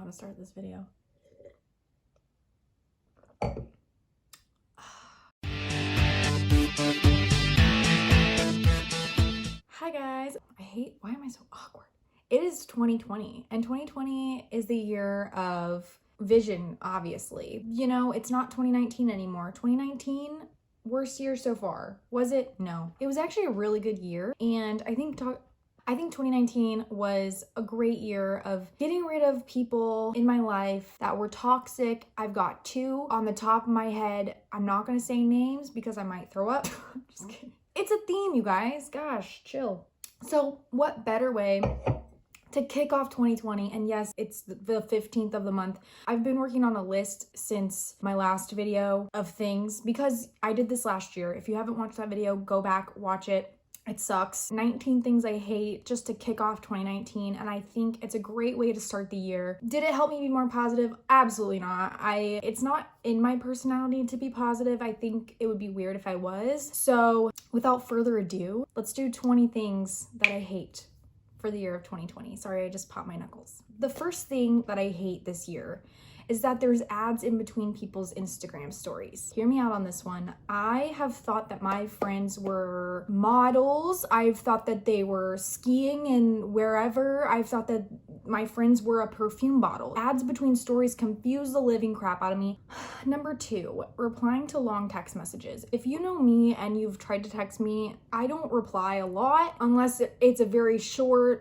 to start this video. Hi guys. Why am I so awkward? It is 2020 and 2020 is the year of vision, obviously. You know, it's not 2019 anymore. 2019, worst year so far. Was it? No. It was actually a really good year, and I think 2019 was a great year of getting rid of people in my life that were toxic. I've got two on the top of my head. I'm not gonna say names because I might throw up. Just kidding. It's a theme, you guys. Gosh, chill. So what better way to kick off 2020? And yes, it's the 15th of the month. I've been working on a list since my last video of things because I did this last year. If you haven't watched that video, go back, watch it. It sucks. 19 things I hate just to kick off 2019, and I think it's a great way to start the year. Did it help me be more positive? Absolutely not. It's not in my personality to be positive. I think it would be weird if I was. So without further ado, let's do 20 things that I hate for the year of 2020. Sorry, I just popped my knuckles. The first thing that I hate this year is that there's ads in between people's Instagram stories. Hear me out on this one. I have thought that my friends were models. I've thought that they were skiing and wherever. I've thought that my friends were a perfume bottle. Ads between stories confuse the living crap out of me. Number two, replying to long text messages. If you know me and you've tried to text me, I don't reply a lot unless it's a very short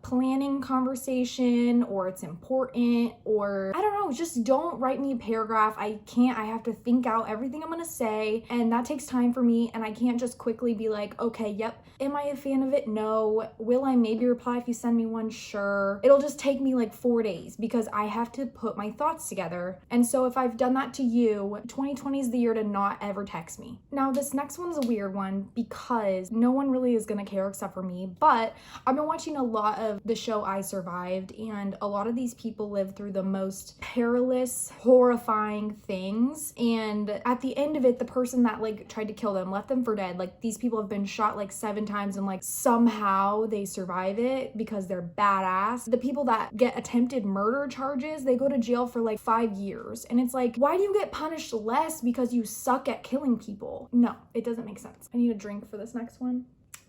planning conversation or it's important, or I don't know, just don't write me a paragraph. I have to think out everything I'm gonna say, and that takes time for me, and I can't just quickly be like, okay, yep. Am I a fan of it? No. Will I maybe reply if you send me one? Sure. It'll just take me like 4 days because I have to put my thoughts together. And so if I've done that to you, 2020 is the year to not ever text me. Now, this next one's a weird one because no one really is gonna care except for me, but I've been watching a lot of the show I Survived, and a lot of these people live through the most perilous, horrifying things. And at the end of it, the person that like tried to kill them left them for dead. Like, these people have been shot like 7 times and like somehow they survive it because they're badass. The people that get attempted murder charges, they go to jail for like 5 years. And it's like, why do you get punished less because you suck at killing people? No, it doesn't make sense. I need a drink for this next one.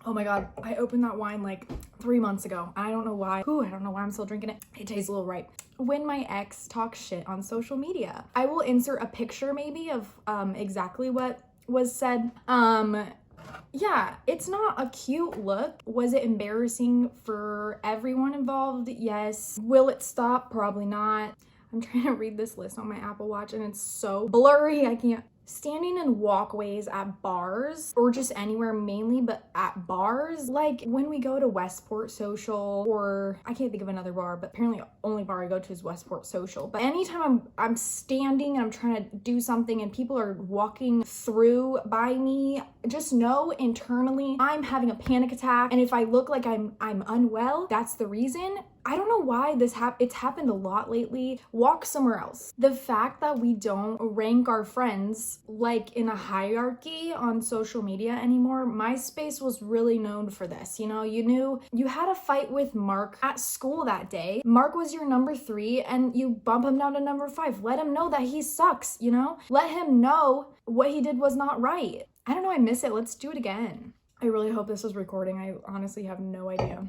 Oh my God, I opened that wine like 3 months ago. I don't know why. I don't know why I'm still drinking it. It tastes a little ripe. When my ex talks shit on social media, I will insert a picture maybe of exactly what was said. Yeah, it's not a cute look. Was it embarrassing for everyone involved? Yes. Will it stop? Probably not. I'm trying to read this list on my Apple Watch and it's so blurry. I can't. Standing in walkways at bars or just anywhere, mainly, but at bars, like when we go to Westport Social, or I can't think of another bar, but apparently only bar I go to is Westport Social. But anytime I'm standing and I'm trying to do something and people are walking through by me, just know internally I'm having a panic attack, and if I look like I'm unwell, that's the reason. I don't know why it's happened a lot lately. Walk somewhere else. The fact that we don't rank our friends like in a hierarchy on social media anymore. MySpace was really known for this. You know, you knew you had a fight with Mark at school that day. Mark was your number 3 and you bump him down to number 5. Let him know that he sucks, you know? Let him know what he did was not right. I don't know, I miss it. Let's do it again. I really hope this is recording. I honestly have no idea.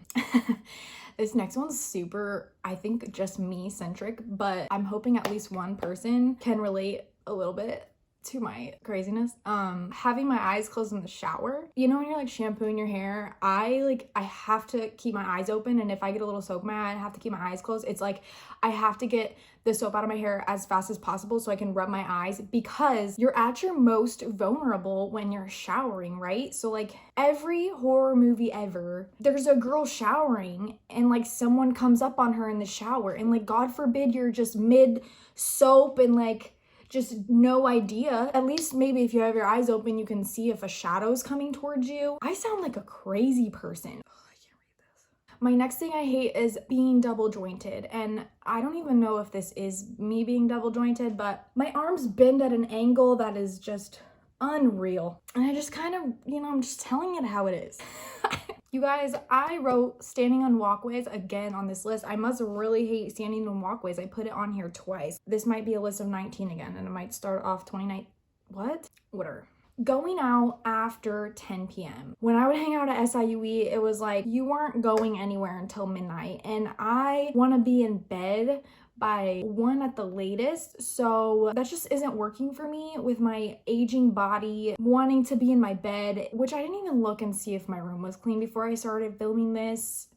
This next one's super, I think, just me-centric, but I'm hoping at least one person can relate a little bit to my craziness. Having my eyes closed in the shower. You know when you're like shampooing your hair, I have to keep my eyes open, and if I get a little soap in my eye, I have to keep my eyes closed. It's like I have to get the soap out of my hair as fast as possible so I can rub my eyes, because you're at your most vulnerable when you're showering, right? So like every horror movie ever, there's a girl showering and like someone comes up on her in the shower, and like God forbid you're just mid soap and like just no idea. At least maybe if you have your eyes open, you can see if a shadow's coming towards you. I sound like a crazy person. My next thing I hate is being double jointed, and I don't even know if this is me being double jointed, but my arms bend at an angle that is just unreal. And I just kind of, I'm just telling it how it is. You guys, I wrote standing on walkways again on this list. I must really hate standing on walkways. I put it on here twice. This might be a list of 19 again, and it might start off 29. What? Whatever. Going out after 10 p.m. When I would hang out at SIUE, it was like you weren't going anywhere until midnight, and I want to be in bed by 1 at the latest, so that just isn't working for me with my aging body, wanting to be in my bed, which I didn't even look and see if my room was clean before I started filming this.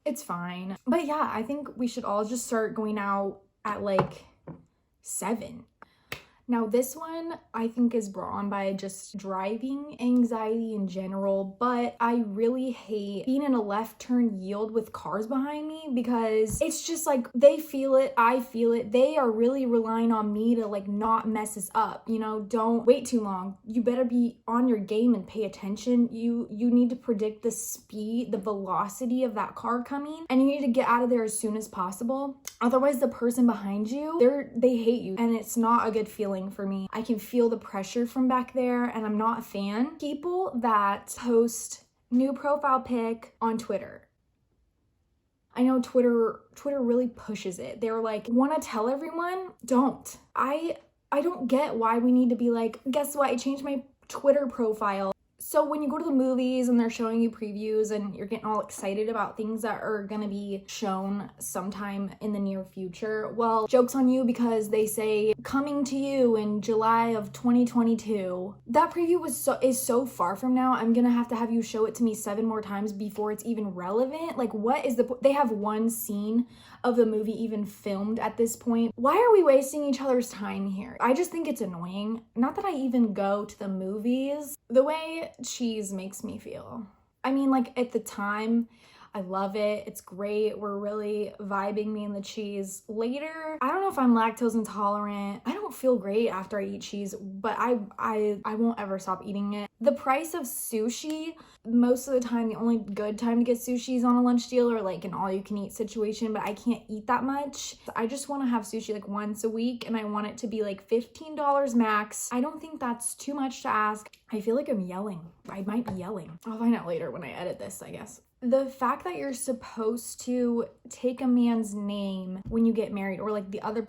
It's fine. But yeah, I think we should all just start going out at like 7. Now this one I think is brought on by just driving anxiety in general, but I really hate being in a left turn yield with cars behind me because it's just like they feel it, I feel it. They are really relying on me to like not mess us up, you know, don't wait too long. You better be on your game and pay attention. You need to predict the speed, the velocity of that car coming, and you need to get out of there as soon as possible. Otherwise the person behind you, they hate you, and it's not a good feeling for me. I can feel the pressure from back there, and I'm not a fan. People that post new profile pic on Twitter. I know Twitter really pushes it. They're like, want to tell everyone? Don't. I don't get why we need to be like, guess what? I changed my Twitter profile. So when you go to the movies and they're showing you previews and you're getting all excited about things that are gonna be shown sometime in the near future, well, joke's on you because they say coming to you in July of 2022. That preview is so far from now. I'm gonna have to have you show it to me 7 more times before it's even relevant. Like, what is they have one scene of the movie even filmed at this point. Why are we wasting each other's time here? I just think it's annoying. Not that I even go to the movies. The way cheese makes me feel. I mean, like, at the time, I love it. It's great. We're really vibing, me and the cheese. Later, I don't know if I'm lactose intolerant. I don't feel great after I eat cheese, but I won't ever stop eating it. The price of sushi, most of the time, the only good time to get sushi is on a lunch deal or like an all-you-can-eat situation, but I can't eat that much. I just want to have sushi like once a week, and I want it to be like $15 max. I don't think that's too much to ask. I feel like I'm yelling. I might be yelling. I'll find out later when I edit this, I guess. The fact that you're supposed to take a man's name when you get married, or like the other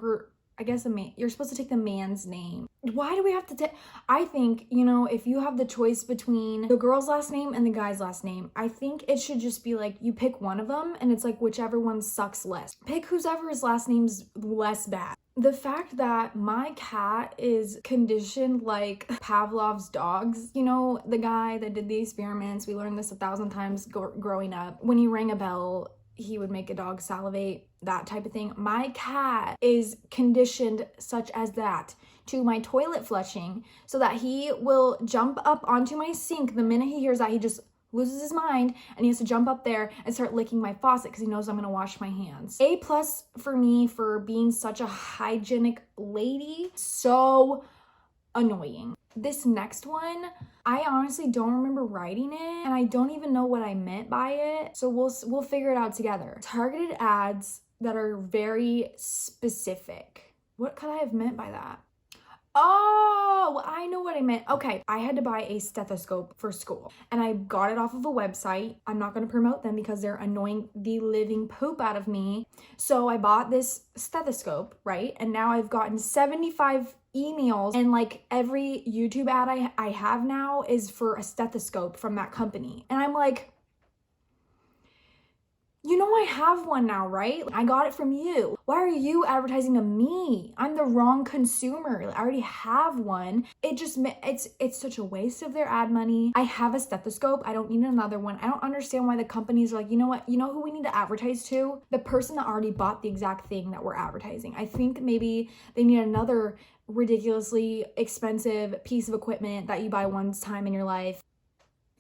you're supposed to take the man's name. Why do we have to take? I think, you know, if you have the choice between the girl's last name and the guy's last name, I think it should just be like you pick one of them, and it's like whichever one sucks less. Pick whoever's last name's less bad. The fact that my cat is conditioned like Pavlov's dogs, you know, the guy that did the experiments, we learned this 1,000 times growing up. When he rang a bell, he would make a dog salivate, that type of thing. My cat is conditioned such as that to my toilet flushing, so that he will jump up onto my sink the minute he hears that. He just loses his mind and he has to jump up there and start licking my faucet because he knows I'm gonna wash my hands. A+ for me for being such a hygienic lady. So annoying. This next one, I honestly don't remember writing it, and I don't even know what I meant by it, so we'll figure it out together. Targeted ads that are very specific. What could I have meant by that? Oh, I know what I meant. Okay, I had to buy a stethoscope for school, and I got it off of a website. I'm not going to promote them because they're annoying the living poop out of me. So I bought this stethoscope, right? And now I've gotten 75 emails, and like every YouTube ad I have now is for a stethoscope from that company. And I'm like, you know, I have one now, right? I got it from you. Why are you advertising to me? I'm the wrong consumer. I already have one. It's such a waste of their ad money. I have a stethoscope. I don't need another one. I don't understand why the companies are like, you know what? You know who we need to advertise to? The person that already bought the exact thing that we're advertising. I think maybe they need another ridiculously expensive piece of equipment that you buy one time in your life.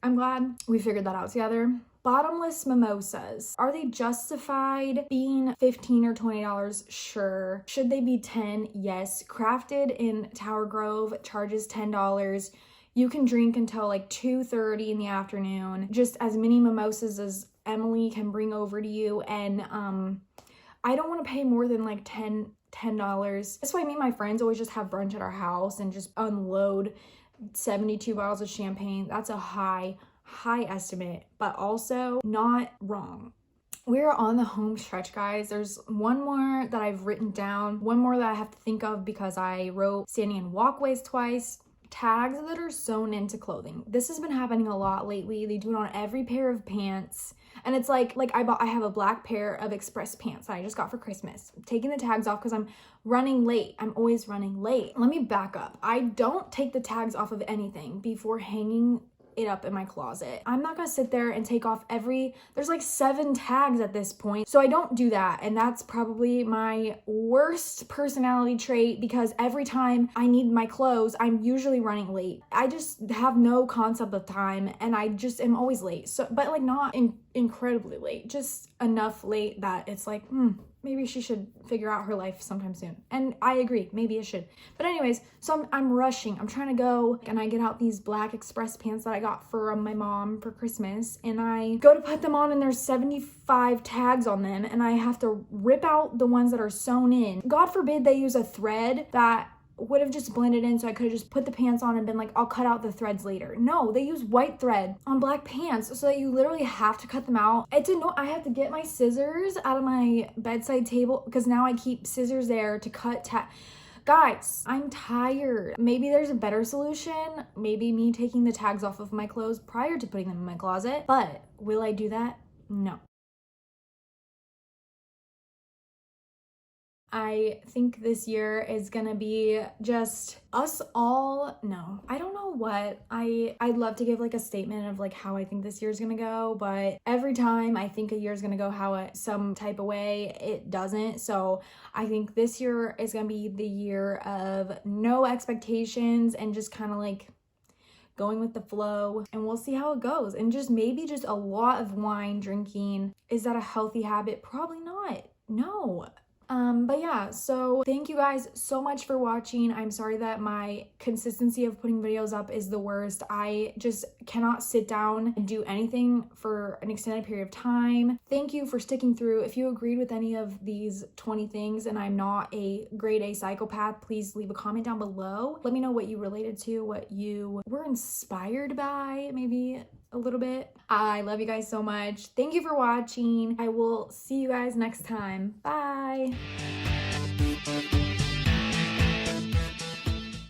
I'm glad we figured that out together. Bottomless mimosas. Are they justified being $15 or $20? Sure. Should they be $10? Yes. Crafted in Tower Grove charges $10. You can drink until like 2:30 in the afternoon. Just as many mimosas as Emily can bring over to you. And I don't want to pay more than like $10. That's why me and my friends always just have brunch at our house and just unload 72 bottles of champagne. That's a high high estimate, but also not wrong. We're on the home stretch, guys. There's one more that I've written down, one more that I have to think of because I wrote standing in walkways twice. Tags that are sewn into clothing. This has been happening a lot lately. They do it on every pair of pants. And it's like I have a black pair of express pants that I just got for Christmas. I'm taking the tags off because I'm running late. I'm always running late. Let me back up. I don't take the tags off of anything before hanging it up in my closet. I'm not gonna sit there and take off there's like 7 tags at this point. So I don't do that. And that's probably my worst personality trait because every time I need my clothes, I'm usually running late. I just have no concept of time and I just am always late. So, but like not incredibly late, just enough late that it's like, maybe she should figure out her life sometime soon. And I agree, maybe it should. But anyways, so I'm rushing. I'm trying to go and I get out these black express pants that I got from my mom for Christmas and I go to put them on and there's 75 tags on them and I have to rip out the ones that are sewn in. God forbid they use a thread that would have just blended in so I could have just put the pants on and been like, I'll cut out the threads later. No, they use white thread on black pants so that you literally have to cut them out. I have to get my scissors out of my bedside table because now I keep scissors there to cut Guys, I'm tired. Maybe there's a better solution. Maybe me taking the tags off of my clothes prior to putting them in my closet. But will I do that? No. I think this year is gonna be just us all. No, I don't know what. I'd love to give like a statement of like how I think this year is gonna go, but every time I think a year is gonna go some type of way, it doesn't. So I think this year is gonna be the year of no expectations and just kind of like going with the flow, and we'll see how it goes. And just maybe just a lot of wine drinking. Is that a healthy habit? Probably not. No. But yeah, so thank you guys so much for watching. I'm sorry that my consistency of putting videos up is the worst. I just cannot sit down and do anything for an extended period of time. Thank you for sticking through. If you agreed with any of these 20 things and I'm not a grade A psychopath, please leave a comment down below. Let me know what you related to, what you were inspired by, maybe a little bit. I love you guys so much. Thank you for watching. I will see you guys next time. Bye.